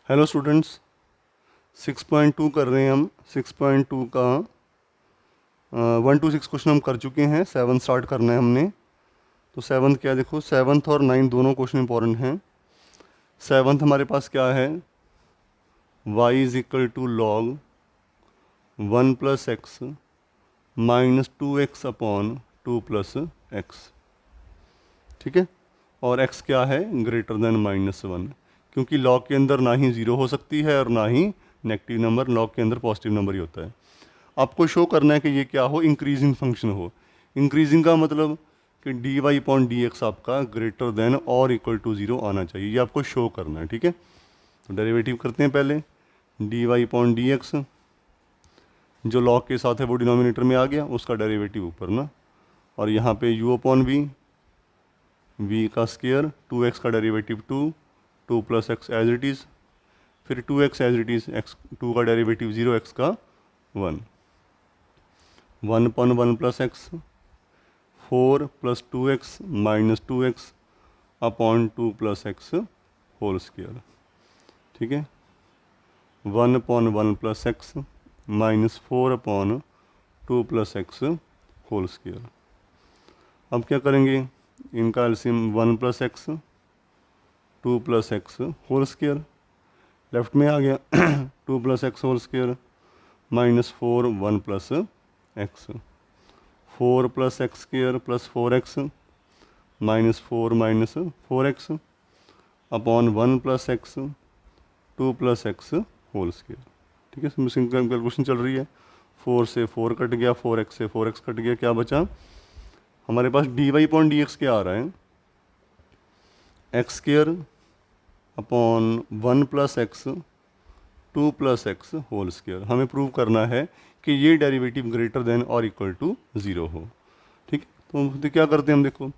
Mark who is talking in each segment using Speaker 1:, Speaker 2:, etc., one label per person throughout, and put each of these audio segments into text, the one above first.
Speaker 1: Hello students, 6.2 कर रहे हैं हम। 6.2 का 1 to 6 क्वेश्चन हम कर चुके हैं। 7 स्टार्ट करना है हमने। तो 7th क्या है, देखो 7th और 9th दोनों क्वेश्चन इंपॉर्टेंट हैं। 7th हमारे पास क्या है, y is equal to log 1 plus X minus 2x upon 2 plus X. ठीक है, और x क्या है, ग्रेटर देन -1, क्योंकि लॉग के अंदर ना ही ज़ीरो हो सकती है और ना ही नेगेटिव नंबर, लॉग के अंदर पॉजिटिव नंबर ही होता है। आपको शो करना है कि ये क्या हो, इंक्रीजिंग फंक्शन हो। इंक्रीजिंग का मतलब कि D Y upon D X आपका ग्रेटर देन और इक्वल टू ज़ीरो आना चाहिए, ये आपको शो करना है। ठीक है, तो डेरिवेटिव करते हैं पहले। D Y upon D X जो लॉग के साथ है वो डिनोमिनेटर में आ गया, उसका डेरिवेटिव ऊपर ना, और यहाँ पे u अपॉन वी का स्केयर, 2x का derivative 2 plus X as it is, फिर 2x as it is, x 2 का डेरिवेटिव 0, x का 1 upon 1 plus X, 4 plus 2x minus 2x upon 2 plus X whole square. ठीक है, 1 upon 1 plus X minus 4 upon 2 plus X whole square. अब क्या करेंगे, इनका LCM 1 plus X 2 plus X whole square, left में आ गया 2 plus X whole square minus 4 1 plus X, 4 plus X square plus 4x minus 4 minus 4x upon 1 plus X 2 plus X whole square. ठीक है, simple calculation चल रही है। 4 से 4 cut गया, 4x से 4x कट गया, क्या बचा हमारे पास, D Y upon D X क्या आ रहा है, X square upon 1 plus X 2 plus X whole square. हमें प्रूव करना है कि ये डेरिवेटिव ग्रेटर देन और इक्वल टू 0 हो। ठीक है, तो क्या करते हैं हम, देखो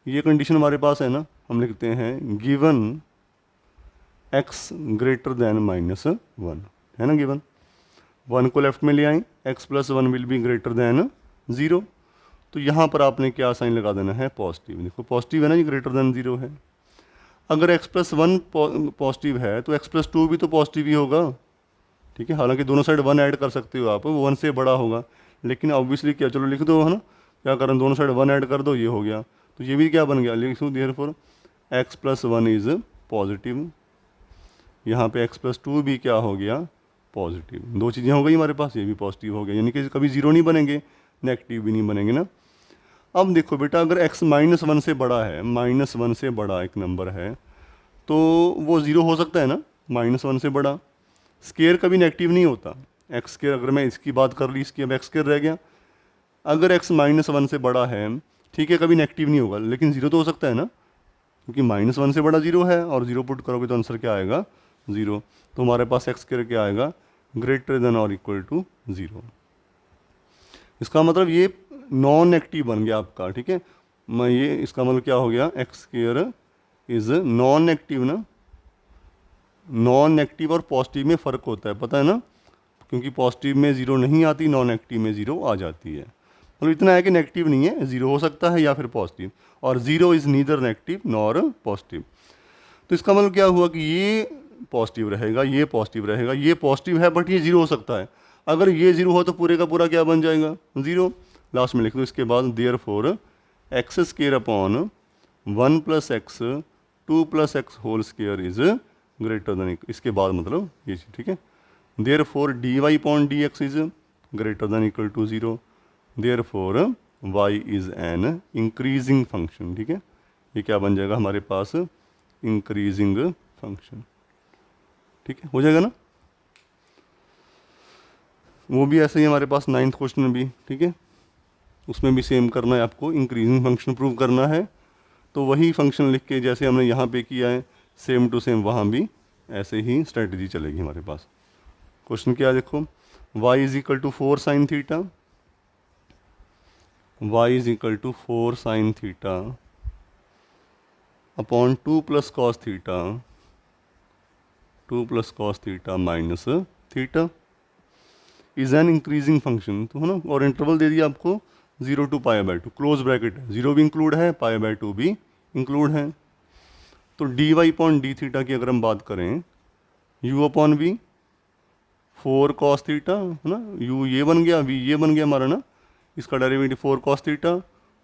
Speaker 1: ये कंडीशन हमारे पास है ना, हम लिखते हैं गिवन x ग्रेटर देन -1 है ना, गिवन 1 को लेफ्ट में ले आए, x plus 1 will be greater than 0। तो यहाँ पर आपने क्या साइन लगा देना है, पॉजिटिव। देखो पॉजिटिव है ना, ये ग्रेटर देन 0 है। अगर x प्लस 1 पॉजिटिव है तो x प्लस 2 भी तो पॉजिटिव ही होगा। ठीक है, हालांकि दोनों साइड 1 ऐड कर सकते हो आप, वो 1 से बड़ा होगा, लेकिन ऑब्वियसली क्या, चलो लिख दो है ना, क्या करें, दोनों साइड 1 ऐड कर दो, ये हो गया। तो ये भी क्या बन गया, लिख दो therefore x plus 1 is positive. यहाँ पे x प्लस 2 भी क्या हो गया, पॉजिटिव। दो चीज़ें हो गई हमारे पास, ये भी पॉजिटिव हो गया, यानी कि कभी जीरो नहीं बनेंगे, नेगेटिव भी नहीं बनेंगे ना। अब देखो बेटा, अगर x -1 से बड़ा है, -1 से बड़ा एक नंबर है, तो वो ज़ीरो हो सकता है ना, -1 से बड़ा। स्केयर कभी नेगेटिव नहीं होता, एक्स स्केयर, अगर मैं इसकी बात कर ली, इसकी अब एक्स स्केयर रह गया। अगर x -1 से बड़ा है, ठीक है, कभी नेगेटिव नहीं होगा, लेकिन ज़ीरो तो हो सकता है ना, क्योंकि -1 से बड़ा 0 है, और 0 पुट करोगे तो आंसर क्या आएगा, 0। तो हमारे पास एक्स स्केयर क्या आएगा, ग्रेटर देन और इक्वल टू 0। इसका मतलब ये नॉन नेगेटिव बन गया आपका। ठीक है, मैं ये इसका मतलब क्या हो गया, x square is non negative ना। नॉन नेगेटिव और पॉजिटिव में फ़र्क होता है, पता है ना, क्योंकि पॉजिटिव में 0 नहीं आती, नॉन नेगेटिव में 0 आ जाती है। मतलब इतना है कि नेगेटिव नहीं है, 0 हो सकता है या फिर पॉजिटिव, और 0 is neither negative nor positive. तो इसका मतलब क्या हुआ कि ये पॉजिटिव रहेगा, ये पॉजिटिव रहेगा, ये पॉजिटिव है बट ये 0 हो सकता है। अगर ये 0 हो तो पूरे का पूरा क्या बन जाएगा, 0। लास्ट में लिख दो इसके बाद therefore X square upon 1 plus X 2 plus X whole square is greater than, इसके बाद मतलब ये चीज़। ठीक है, therefore D Y upon D X is greater than equal to 0, therefore Y is an increasing function. ठीक है, ये क्या बन जाएगा हमारे पास, इंक्रीजिंग फंक्शन। ठीक है, हो जाएगा ना। वो भी ऐसे ही हमारे पास 9th क्वेश्चन में भी, ठीक है, उसमें भी सेम करना है आपको, इंक्रीजिंग फंक्शन प्रूव करना है। तो वही फंक्शन लिख के जैसे हमने यहाँ पे किया है, सेम टू सेम वहाँ भी ऐसे ही स्ट्रेटजी चलेगी हमारे पास। क्वेश्चन क्या है, देखो y is equal to 4 sine theta, y is equal to 4 sine theta upon 2 plus cos theta, 2 plus cos theta minus theta is an increasing function. तो है ना, और इंटरवल दे दिया आपको 0 to π/2, क्लोज ब्रैकेट है, 0 भी इंक्लूड है, π/2 भी इंक्लूड है। तो dy अपॉन डी थीटा की अगर हम बात करें, u upon V 4 cos theta है ना, u ये बन गया, v ये बन गया हमारा ना, इसका derivative 4 cos theta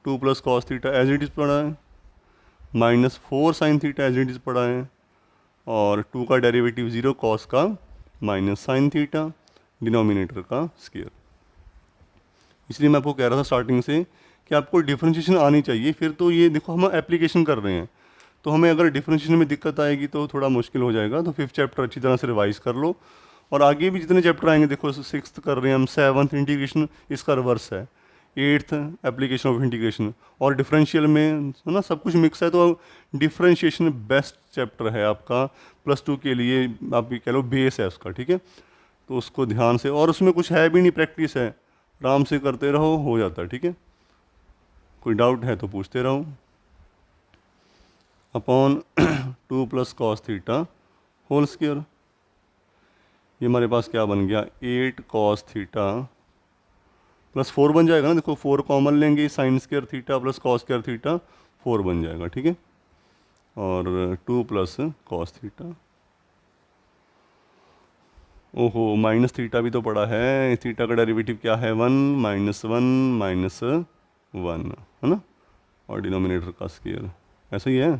Speaker 1: 2 plus cos theta as it is पड़ा है, minus 4 sin theta as it is पड़ा है, और 2 का डेरिवेटिव 0 cos का माइनस sin थीटा डिनोमिनेटर का स्क्वायर। इसलिए मैं आपको कह रहा था स्टार्टिंग से कि आपको डिफरेंशिएशन आनी चाहिए, फिर तो ये देखो हम एप्लीकेशन कर रहे हैं, तो हमें अगर डिफरेंशिएशन में दिक्कत आएगी तो थोड़ा मुश्किल हो जाएगा। तो 5th चैप्टर अच्छी तरह से रिवाइज कर लो, और आगे भी जितने चैप्टर आएंगे, देखो 6th कर रहे हैं हम, 7th इंटीग्रेशन इसका रिवर्स है, 8th एप्लीकेशन ऑफ इंटीग्रेशन, और डिफरेंशियल में है ना सब कुछ मिक्स है। तो डिफरेंशिएशन बेस्ट चैप्टर है आपका +2 के लिए, आप भी कह लो बेस है उसका, ठीक है। तो उसको ध्यान से, और उसमें कुछ है भी नहीं, प्रैक्टिस है, आराम से करते रहो, हो जाता है, ठीक है। कोई डाउट है तो पूछते रहो। Upon 2 plus cos theta whole square, ये हमारे पास क्या बन गया 8 cos थीटा प्लस 4 बन जाएगा ना, देखो 4 कॉमन लेंगे, sine square theta plus cos square theta 4 बन जाएगा, ठीक है। और 2 प्लस cos थीटा, ओहो माइनस थीटा भी तो पड़ा है, थीटा का डेरिवेटिव क्या है 1 -1 -1 है ना, और डिनोमिनेटर का स्क्वायर, ऐसा ही है।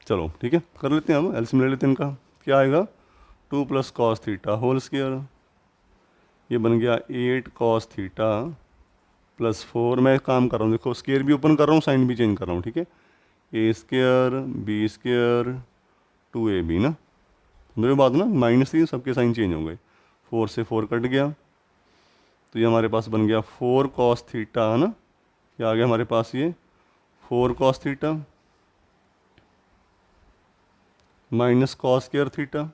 Speaker 1: चलो ठीक है, कर लेते हैं, हम एलसीएम ले लेते हैं इनका। क्या आएगा 2 plus cos theta whole square, ये बन गया 8 cos थीटा प्लस 4, मैं काम कर रहा हूँ, देखो स्क्वायर भी ओपन कर रहा हूँ, साइन भी चेंज कर रहा हूँ, ठीक है। ए स्क्वायर बी स्क्वायर 2ab ना, मेरे बात ना, माइनस थी, सबके साइन चेंज हो गए, 4 से 4 कट गया, तो ये हमारे पास बन गया 4 cos थीटा है ना, क्या आ गया हमारे पास ये 4 cos थीटा minus cos square theta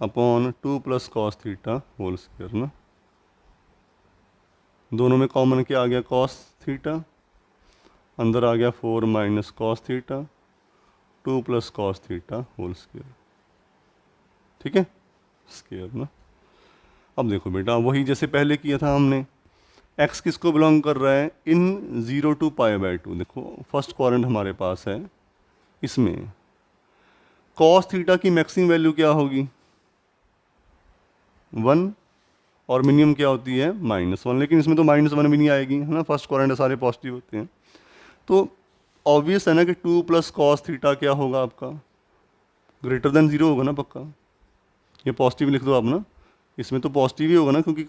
Speaker 1: upon 2 plus cos theta whole square ना, दोनों में कॉमन क्या आ गया cos थीटा, अंदर आ गया 4 minus cos theta 2 plus cos theta whole square, ठीक है, स्क्वायर ना। अब देखो बेटा, वही जैसे पहले किया था हमने, x किसको बिलोंग कर रहा है, इन 0 to π/2, देखो फर्स्ट क्वाड्रेंट हमारे पास है, इसमें cos थीटा की मैक्सिमम वैल्यू क्या होगी 1, और मिनिमम क्या होती है -1, लेकिन इसमें तो -1 भी नहीं आएगी है ना, फर्स्ट क्वाड्रेंट सारे पॉजिटिव होते हैं। तो ऑब्वियस है ना कि 2 प्लस cos थीटा क्या होगा आपका ग्रेटर देन 0 होगा ना, पक्का। ये पॉजिटिव लिख दो आप ना, इसमें तो पॉजिटिव ही होगा ना, क्योंकि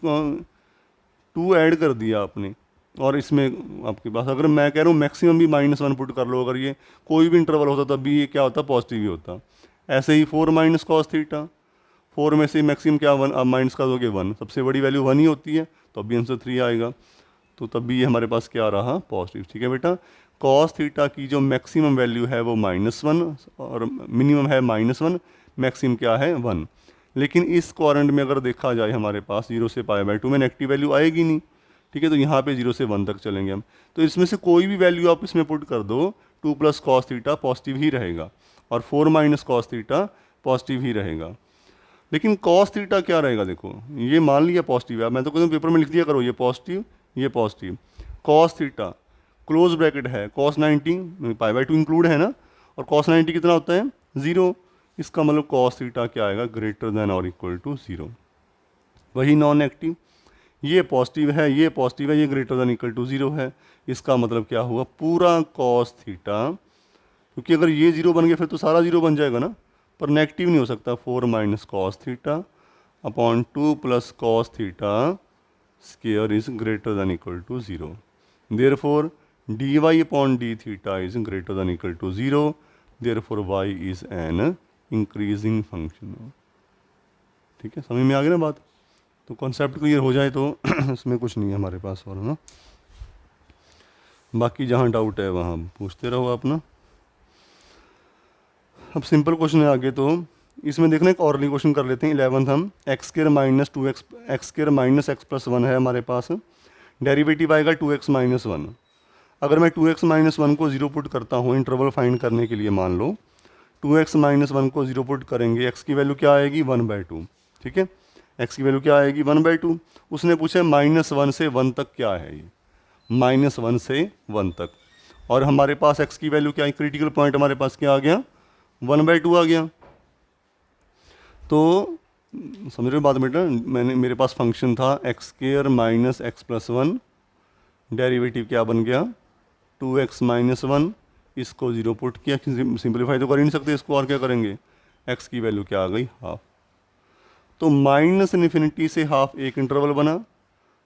Speaker 1: 2 ऐड कर दिया आपने, और इसमें आपके पास अगर मैं कह रहा हूँ मैक्सिमम भी -1 पुट कर लो, अगर ये कोई भी इंटरवल होता तब भी ये क्या होता पॉजिटिव ही होता। ऐसे ही 4 माइनस cos थीटा, 4 में से मैक्सिमम क्या 1, अब माइनस का दोगे 1, सबसे बड़ी वैल्यू 1 ही होती है, तो अभी आंसर 3 आएगा, तो तब भी ये हमारे पास क्या रहा पॉजिटिव, ठीक है बेटा। cos थीटा की जो मैक्सिमम वैल्यू है वो -1 और मिनिमम है -1, मैक्सिमम क्या है 1, लेकिन इस क्वाड्रेंट में अगर देखा जाए हमारे पास 0 से π/2 में नेगेटिव वैल्यू आएगी नहीं, ठीक है, तो यहाँ पे 0 से 1 तक चलेंगे हम, तो इसमें से कोई भी वैल्यू आप इसमें पुट कर दो, 2 प्लस cos थीटा पॉजिटिव ही रहेगा, और 4 माइनस cos थीटा पॉजिटिव ही रहेगा। लेकिन cos थीटा क्या रहेगा, देखो ये मान लिया पॉजिटिव है, मैं तो कहता हूँ पेपर में लिख दिया करो ये पॉजिटिव ये positive, cos theta close bracket है cos 90 π/2 इंक्लूड है ना, और cos 90 कितना होता है 0, इसका मतलब cos थीटा क्या आएगा ग्रेटर देन और इक्वल टू 0। वही नॉन नेगेटिव, ये पॉजिटिव है ये पॉजिटिव है, ये ग्रेटर देन इक्वल टू 0 है, इसका मतलब क्या हुआ पूरा cos थीटा, क्योंकि अगर ये 0 बन गया फिर तो सारा 0 बन जाएगा ना, पर नेगेटिव नहीं हो सकता, 4 minus cos theta upon 2 plus cos theta square is greater than equal to 0, therefore dy upon d theta is greater than equal to 0, therefore y is an increasing function. ठीक है, समझ में आ गया ना बात, तो कॉन्सेप्ट क्लियर हो जाए तो इसमें कुछ नहीं है हमारे पास और ना, बाकी जहाँ डाउट है वहाँ पूछते रहो आप ना। अब सिंपल क्वेश्चन है आगे, तो इसमें देखना एक और क्वेश्चन कर लेते हैं 11th हम, x² minus 2x x² minus x plus 1 है हमारे पास, डेरिवेटिव आएगा 2x माइनस 1। अगर मैं 2x माइनस 1 को 0 पुट करता हूँ इंटरवल फाइंड करने के लिए, मान लो 2x माइनस 1 को 0 पुट करेंगे, x की वैल्यू क्या आएगी 1/2, ठीक है, x की वैल्यू क्या आएगी 1/2। उसने पूछा -1 से 1 तक क्या है, ये -1 से 1 तक, और हमारे पास x की वैल्यू क्या है, क्रिटिकल पॉइंट हमारे पास क्या आ गया 1/2 आ गया, तो समझ रहे हो बात बेटा, मेरे पास फंक्शन था x square minus x plus one, derivative क्या बन गया 2x माइनस वन, इसको ज़ीरो पुट किया, सिंपलीफाई तो कर ही नहीं सकते इसको, और क्या करेंगे, x की वैल्यू क्या आ गई हाफ। तो माइनस इन्फिनिटी से हाफ एक इंटरवल बना,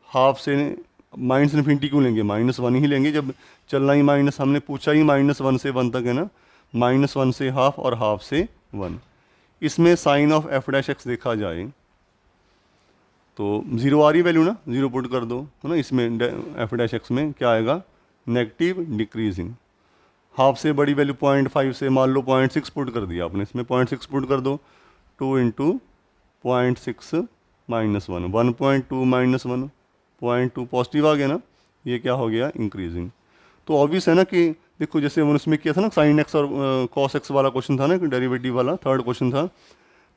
Speaker 1: हाफ से माइनस इन्फिनिटी क्यों लेंगे, माइनस वन ही लेंगे, जब चलना ही माइनस, हमने पूछा ही माइनस वन से वन तक है ना, माइनस वन से हाफ और हाफ से वन। इसमें sign of f dash x देखा जाए तो जीरो आ रही वैल्यू ना, जीरो पुट कर दो है ना, इसमें एफ डैश एक्स में क्या आएगा, नेगेटिव डिक्रीजिंग। हाफ से बड़ी वैल्यू 0.5 से मान लो 0.6 पुट कर दिया आपने, इसमें 0.6 पुट कर दो, 2 into 0.6 minus one, 1.2 minus 1, 0.2 positive आ गया ना, ये क्या हो गया इंक्रीजिंग। तो ऑब्वियस है ना कि देखो जैसे हमने उसमें किया था ना साइन एक्स और कॉस एक्स वाला क्वेश्चन था ना, डेरिवेटिव वाला थर्ड क्वेश्चन था,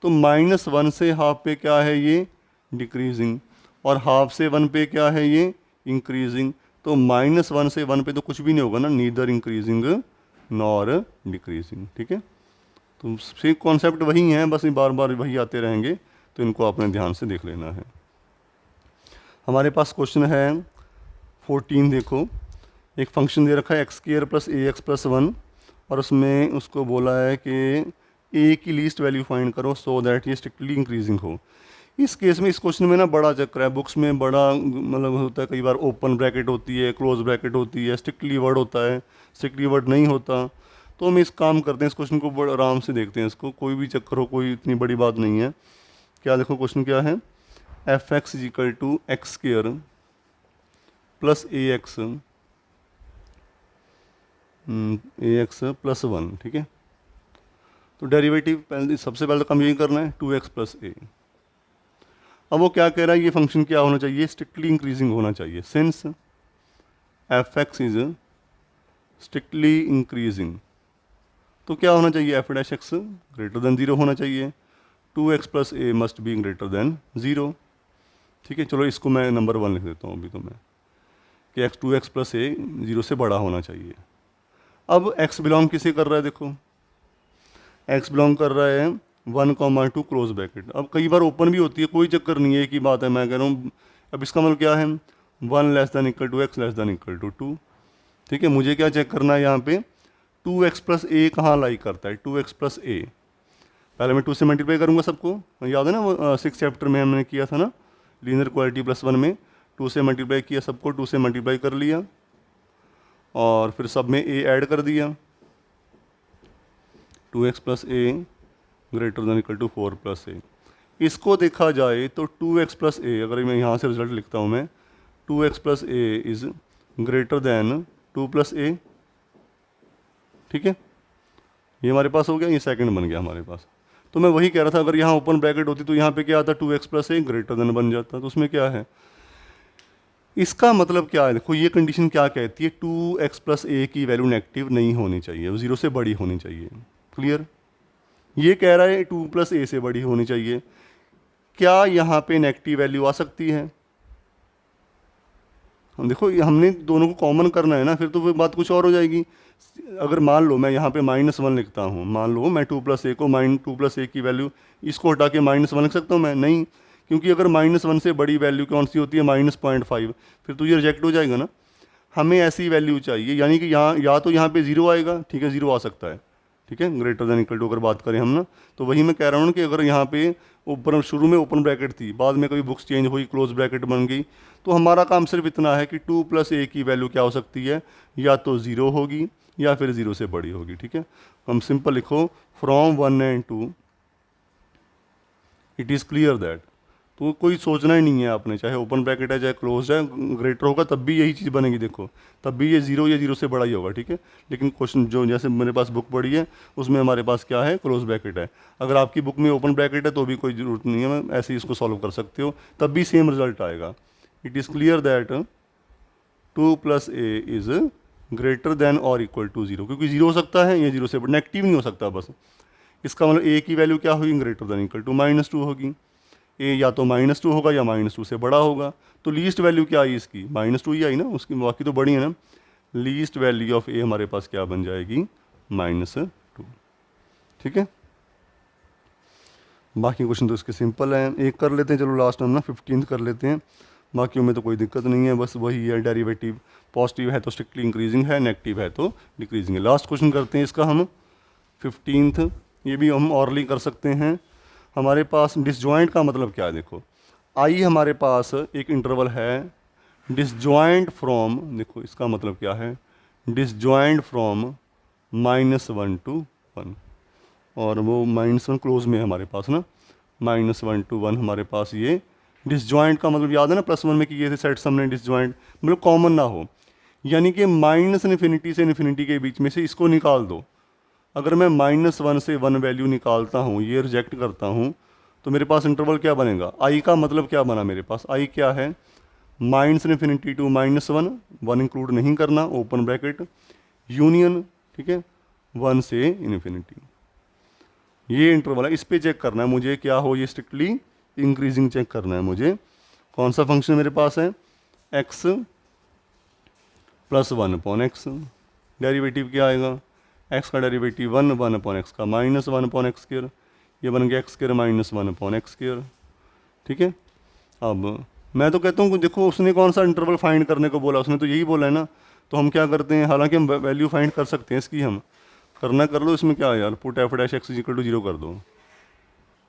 Speaker 1: तो माइनस वन से हाफ पे क्या है ये डिक्रीजिंग, और हाफ से वन पे क्या है ये इंक्रीजिंग। तो माइनस वन से वन पे तो कुछ भी नहीं होगा ना, नीदर इंक्रीजिंग नॉर डिक्रीजिंग, ठीक है। तो सेम कॉन्सेप्ट वही है, बस बार बार वही आते रहेंगे, तो इनको आपने ध्यान से देख लेना है। हमारे पास क्वेश्चन है 14, देखो एक फंक्शन दे रखा है x square plus a x plus one, और उसमें उसको बोला है कि ए की लीस्ट वैल्यू फाइंड करो सो दैट ये स्ट्रिक्टली इंक्रीजिंग हो। इस केस में इस क्वेश्चन में ना बड़ा चक्कर है, बुक्स में बड़ा मतलब होता है, कई बार ओपन ब्रैकेट होती है, क्लोज ब्रैकेट होती है, स्ट्रिक्टली वर्ड होता है, स्ट्रिक्टली वर्ड नहीं होता। तो हम इस काम करते हैं, इस क्वेश्चन को बड़ा आराम से देखते हैं, इसको कोई भी चक्कर हो, कोई इतनी बड़ी बात नहीं है। क्या देखो क्वेश्चन क्या है, f x is equal to x square plus a x plus one, ठीक है। तो डेरिवेटिव पहले सबसे पहले काम यही करना है 2x प्लस ए। अब वो क्या कह रहा है, ये फंक्शन क्या होना चाहिए, स्ट्रिक्टली इंक्रीजिंग होना चाहिए, since F x is strictly increasing. तो क्या होना चाहिए, F dash x greater than zero होना चाहिए, 2x plus A must be greater than zero, ठीक है। चलो इसको मैं नंबर वन लिख देता हूँ अभी तो मैं, कि एक्स 2x प्लस ए जीरो से बड़ा होना चाहिए। अब x बिलोंग किसे कर रहा है, देखो x बिलोंग कर रहा है 1,2 क्लोज ब्रैकेट। अब कई बार ओपन भी होती है, कोई चक्कर नहीं है, एक ही बात है, मैं कह रहा हूँ। अब इसका मतलब क्या है, 1 less than equal to x less than equal to 2, ठीक है। मुझे क्या चेक करना है यहाँ पे, 2x प्लस ए कहाँ लाई करता है, 2x प्लस ए, पहले मैं 2 से मल्टीप्लाई करूँगा सबको, याद है ना वो 6 चैप्टर में हमने किया था ना लीनियर क्वालिटी प्लस वन में, 2 से मल्टीप्लाई किया सबको, 2 से मल्टीप्लाई कर लिया, और फिर सब में a ऐड कर दिया, 2x plus A greater than equal to 4 plus A. इसको देखा जाए तो 2x प्लस ए, अगर मैं यहाँ से रिजल्ट लिखता हूँ मैं, 2x plus A is greater than 2 plus A, ठीक है। ये हमारे पास हो गया, ये सेकंड बन गया हमारे पास। तो मैं वही कह रहा था, अगर यहाँ ओपन ब्रैकेट होती तो यहाँ पे क्या आता, 2x plus A greater then बन जाता, तो उसमें क्या है, इसका मतलब क्या है, देखो ये कंडीशन क्या कहती है, 2x प्लस ए की वैल्यू नेगेटिव नहीं होनी चाहिए, वो जीरो से बड़ी होनी चाहिए, क्लियर। ये कह रहा है 2 प्लस ए से बड़ी होनी चाहिए, क्या यहाँ पे नेगेटिव वैल्यू आ सकती है, हम देखो हमने दोनों को कॉमन करना है ना, फिर तो वो बात कुछ और हो जाएगी। अगर मान लो मैं यहाँ पे -1 लिखता हूँ, मान लो मैं 2 प्लस ए को 2 प्लस ए की वैल्यू इसको हटा के -1 लिख सकता हूँ मैं, नहीं, क्योंकि अगर -1 से बड़ी वैल्यू कौन सी होती है, -0.5, फिर तो ये रिजेक्ट हो जाएगा ना। हमें ऐसी वैल्यू चाहिए, यानी कि यहाँ या तो यहाँ पे जीरो आएगा, ठीक है, जीरो आ सकता है, ठीक है, ग्रेटर देन इक्वल टू अगर बात करें हम ना, तो वही मैं कह रहा हूँ कि अगर यहाँ पे ऊपर शुरू में ओपन ब्रैकेट थी, बाद में कभी बुक्स चेंज हुई, क्लोज ब्रैकेट बन गई, तो हमारा काम सिर्फ इतना है कि 2 प्लस ए की वैल्यू क्या हो सकती है, या तो ज़ीरो होगी या फिर ज़ीरो से बड़ी होगी, ठीक है। हम सिंपल लिखो from 1 and 2 it is clear that, तो कोई सोचना ही नहीं है आपने, चाहे ओपन ब्रैकेट है चाहे क्लोज है, ग्रेटर होगा तब भी यही चीज़ बनेगी, देखो तब भी ये जीरो या जीरो से बड़ा ही होगा, ठीक है। लेकिन क्वेश्चन जो जैसे मेरे पास बुक पड़ी है उसमें हमारे पास क्या है, क्लोज ब्रैकेट है। अगर आपकी बुक में ओपन ब्रैकेट है तो भी कोई ज़रूरत नहीं है, मैं ऐसे ही इसको सॉल्व कर सकते हो, तब भी सेम रिजल्ट आएगा। It is clear that 2 plus A is greater than और इक्वल टू जीरो, क्योंकि जीरो हो सकता है, ये जीरो से नेगेटिव नहीं हो सकता, बस इसका मतलब ए की वैल्यू क्या होगी, ग्रेटर देन इक्वल टू -2 होगी, ए या तो -2 होगा या -2 से बड़ा होगा। तो लीस्ट वैल्यू क्या आई इसकी, -2 ही आई ना, उसकी बाकी तो बड़ी है ना। लीस्ट वैल्यू ऑफ ए हमारे पास क्या बन जाएगी, -2, ठीक है। बाकी क्वेश्चन तो इसके सिंपल हैं, एक कर लेते हैं, चलो लास्ट हम ना 15th कर लेते हैं, बाकियों में तो कोई दिक्कत नहीं है, बस वही है डेरिवेटिव पॉजिटिव है तो स्ट्रिक्टली इंक्रीजिंग है, नेगेटिव है तो डिक्रीजिंग है। लास्ट क्वेश्चन करते हैं इसका हम 15th, ये भी हम ऑरली कर सकते हैं। हमारे पास डिसजॉइंट का मतलब क्या है, देखो आई हमारे पास एक इंटरवल है, डिसजॉइंट फ्रॉम, देखो इसका मतलब क्या है, डिसजॉइंट फ्रॉम -1 to 1, और वो -1 क्लोज में है हमारे पास ना, -1 to 1 हमारे पास ये डिसजॉइंट का मतलब याद है ना +1 में कि ये थे सेट्स हमने डिसजॉइंट, मतलब कॉमन ना हो, यानी कि -इन्फिनिटी से इन्फिनिटी के बीच में से इसको निकाल दो। अगर मैं -1 से 1 वैल्यू निकालता हूँ, ये रिजेक्ट करता हूँ, तो मेरे पास इंटरवल क्या बनेगा, आई का मतलब क्या बना मेरे पास, आई क्या है, -इन्फिनिटी टू -1, 1 इंक्लूड नहीं करना, ओपन ब्रैकेट, यूनियन, ठीक है, 1 से इन्फिनिटी, ये इंटरवल है, इस पे चेक करना है मुझे क्या हो, ये स्ट्रिक्टली इंक्रीजिंग चेक करना है मुझे। कौन सा फंक्शन मेरे पास है, x + 1/x, डेरिवेटिव क्या आएगा, x का डेरिवेटिव 1/x का -1/x², ये बन गया x² -1/x², ठीक है। अब मैं तो कहता हूँ कि देखो उसने कौन सा इंटरवल फाइंड करने को बोला, उसने तो यही बोला है ना, तो हम क्या करते हैं, हालांकि हम वैल्यू फाइंड कर सकते हैं इसकी, हम करना कर लो, इसमें क्या है यार, पुट f' = 0 कर दो,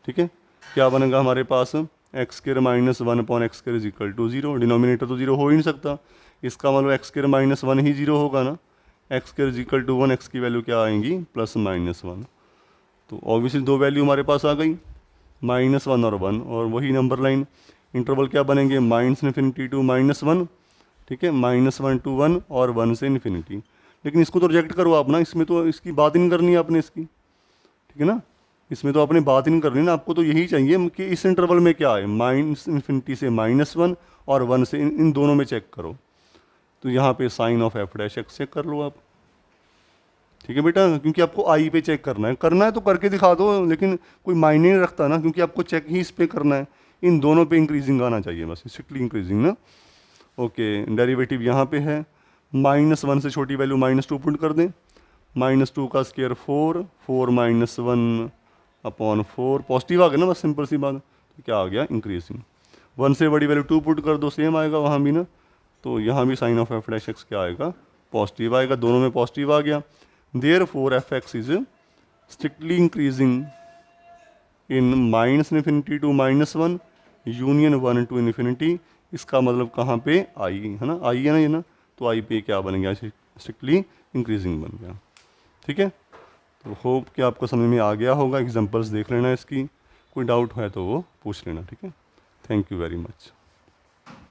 Speaker 1: ठीक है। क्या बनेगा हमारे पास, x² -1/x² = 0, डिनोमिनेटर तो 0 हो ही नहीं सकता, इसका मतलब x² -1 ही 0 होगा ना, x² = 1, x की वैल्यू क्या आएंगी +-1, तो ऑब्वियसली दो वैल्यू हमारे पास आ गई, -1 और 1, और वही नंबर लाइन, इंटरवल क्या बनेंगे, -इन्फिनिटी टू -1, ठीक है, -1 to 1 और 1 से इन्फिनिटी। लेकिन इसको तो रिजेक्ट करो आप ना, इसमें तो इसकी बात ही नहीं करनी है आपने इसकी, ठीक है ना, इसमें तो आपने बात ही नहीं करनी ना, आपको तो यही चाहिए कि इस इंटरवल में क्या है, -इन्फिनिटी से -1 और 1 से, इन दोनों में चेक करो। तो यहाँ पे साइन ऑफ f' चेक कर लो आप, ठीक है बेटा, क्योंकि आपको आई पे चेक करना है तो करके दिखा दो, लेकिन कोई मायने नहीं रखता ना, क्योंकि आपको चेक ही इस पे करना है, इन दोनों पे इंक्रीजिंग आना चाहिए बस, स्ट्रिक्टली इंक्रीजिंग ना। ओके, डेरिवेटिव यहाँ पे है, -1 से छोटी वैल्यू -2 पुट कर दें, -2 का स्क्वायर 4, 4 -1/4, पॉजिटिव आ गया ना, बस सिंपल सी बात, तो क्या आ गया, इंक्रीजिंग। 1 से बड़ी वैल्यू 2 पुट कर दो, सेम आएगा वहाँ भी ना, तो यहाँ भी साइन ऑफ f' क्या आएगा, पॉजिटिव आएगा, दोनों में पॉजिटिव आ गया। Therefore f(x) is strictly increasing in -infinity to -1, union 1 to infinity, इसका मतलब कहाँ पे, आई है ना, आई है ना ये ना, तो आई पे क्या बन गया, स्ट्रिक्टली इंक्रीजिंग बन गया, ठीक है। तो होप कि आपको समझ में आ गया होगा, एग्जांपल्स देख लेना इसकी, कोई डाउट है तो वो पूछ लेना, ठीक है। Thank you very much.